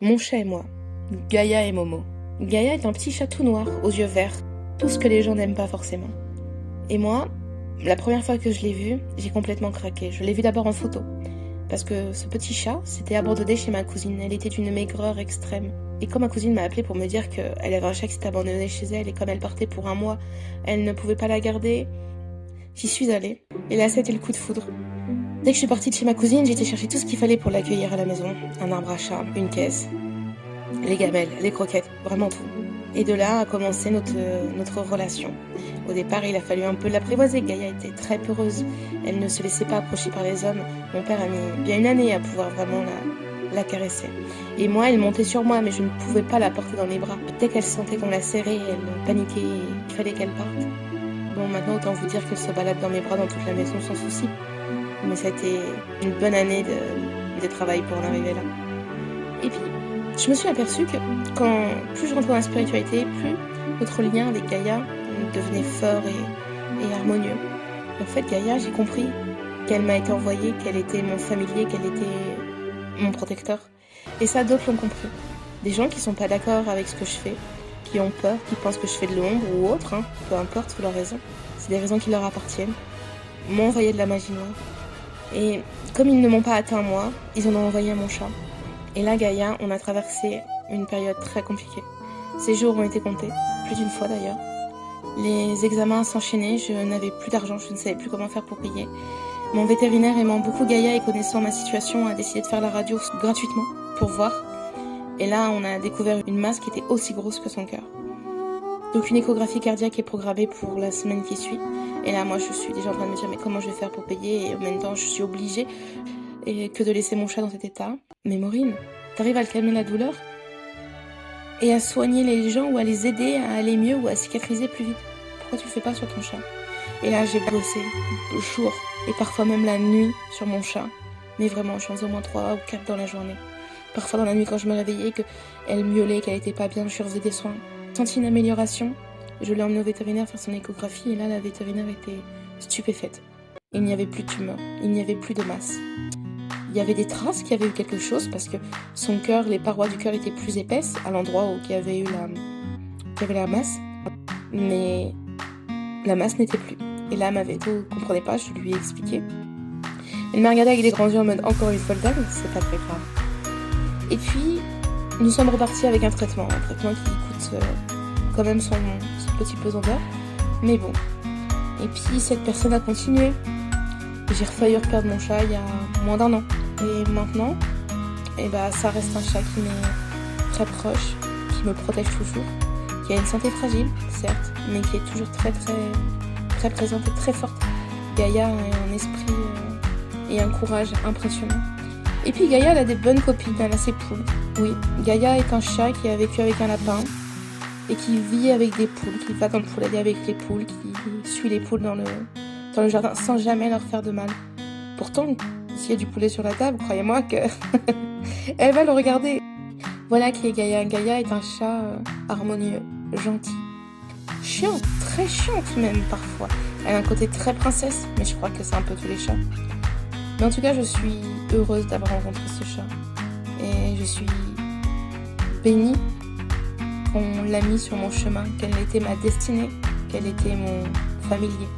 Mon chat et moi, Gaïa et Momo. Gaïa est un petit chat tout noir, aux yeux verts, tout ce que les gens n'aiment pas forcément. Et moi, la première fois que je l'ai vu, j'ai complètement craqué. Je l'ai vu d'abord en photo, parce que ce petit chat s'était abandonné chez ma cousine. Elle était d'une maigreur extrême. Et quand ma cousine m'a appelé pour me dire qu'elle avait un chat qui s'était abandonné chez elle, et comme elle partait pour un mois, elle ne pouvait pas la garder, j'y suis allée. Et là, c'était le coup de foudre. Dès que je suis partie de chez ma cousine, j'ai été chercher tout ce qu'il fallait pour l'accueillir à la maison. Un arbre à chat, une caisse, les gamelles, les croquettes, vraiment tout. Et de là a commencé notre relation. Au départ, il a fallu un peu l'apprivoiser. Gaïa était très peureuse. Elle ne se laissait pas approcher par les hommes. Mon père a mis bien une année à pouvoir vraiment la caresser. Et moi, elle montait sur moi, mais je ne pouvais pas la porter dans mes bras. Dès qu'elle sentait qu'on la serrait, elle paniquait et il fallait qu'elle parte. Bon, maintenant, autant vous dire qu'elle se balade dans mes bras dans toute la maison sans souci. Mais ça a été une bonne année de travail pour en arriver là. Et puis, je me suis aperçue que plus je rentrais dans la spiritualité, plus notre lien avec Gaïa devenait fort et harmonieux. En fait, Gaïa, j'ai compris qu'elle m'a été envoyée, qu'elle était mon familier, qu'elle était mon protecteur. Et ça, d'autres l'ont compris. Des gens qui sont pas d'accord avec ce que je fais, qui ont peur, qui pensent que je fais de l'ombre ou autre, peu importe leurs raisons. C'est des raisons qui leur appartiennent. M'ont envoyé de la magie noire. Et comme ils ne m'ont pas atteint moi, ils en ont envoyé à mon chat. Et là, Gaïa, on a traversé une période très compliquée. Ces jours ont été comptés, plus d'une fois d'ailleurs. Les examens s'enchaînaient, je n'avais plus d'argent, je ne savais plus comment faire pour payer. Mon vétérinaire aimant beaucoup Gaïa et connaissant ma situation a décidé de faire la radio gratuitement pour voir. Et là, on a découvert une masse qui était aussi grosse que son cœur. Donc une échographie cardiaque est programmée pour la semaine qui suit. Et là, moi, je suis déjà en train de me dire, mais comment je vais faire pour payer? Et en même temps, je suis obligée et que de laisser mon chat dans cet état. Mais Maureen, t'arrives à calmer la douleur et à soigner les gens ou à les aider à aller mieux ou à cicatriser plus vite. Pourquoi tu le fais pas sur ton chat? Et là, j'ai bossé le jour et parfois même la nuit sur mon chat. Mais vraiment, je faisais au moins 3 ou 4 dans la journée. Parfois dans la nuit quand je me réveillais, qu'elle miaulait, qu'elle était pas bien, je lui faisais des soins. J'ai senti une amélioration. Je l'ai emmenée au vétérinaire faire son échographie et là, la vétérinaire était stupéfaite. Il n'y avait plus de tumeur, il n'y avait plus de masse. Il y avait des traces qu'il y avait eu quelque chose parce que son cœur, les parois du cœur étaient plus épaisses à l'endroit où il y avait eu la masse. Mais la masse n'était plus. Et là, ma véto ne comprenait pas, je lui ai expliqué. Elle m'a regardée avec des grands yeux en mode encore une folle dingue, c'est pas très grave. Et puis, nous sommes repartis avec un traitement qui coûte quand même son petit pesant d'or. Mais bon. Et puis, cette personne a continué. J'ai failli reperdre mon chat il y a moins d'1 an. Et maintenant, ça reste un chat qui m'est très proche, qui me protège toujours, qui a une santé fragile, certes, mais qui est toujours très très très présente et très forte. Gaïa a un esprit et un courage impressionnant. Et puis Gaïa, elle a des bonnes copines, elle a ses poules. Oui, Gaïa est un chat qui a vécu avec un lapin et qui vit avec des poules, qui va dans le poulailler avec les poules, qui suit les poules dans le jardin sans jamais leur faire de mal. Pourtant, s'il y a du poulet sur la table, croyez-moi que elle va le regarder. Voilà qui est Gaïa. Gaïa est un chat harmonieux, gentil. Chiante, très chiante même parfois. Elle a un côté très princesse, mais je crois que c'est un peu tous les chats. Mais en tout cas, je suis heureuse d'avoir rencontré ce chat. Et je suis bénie qu'on l'a mis sur mon chemin, qu'elle était ma destinée, qu'elle était mon familier.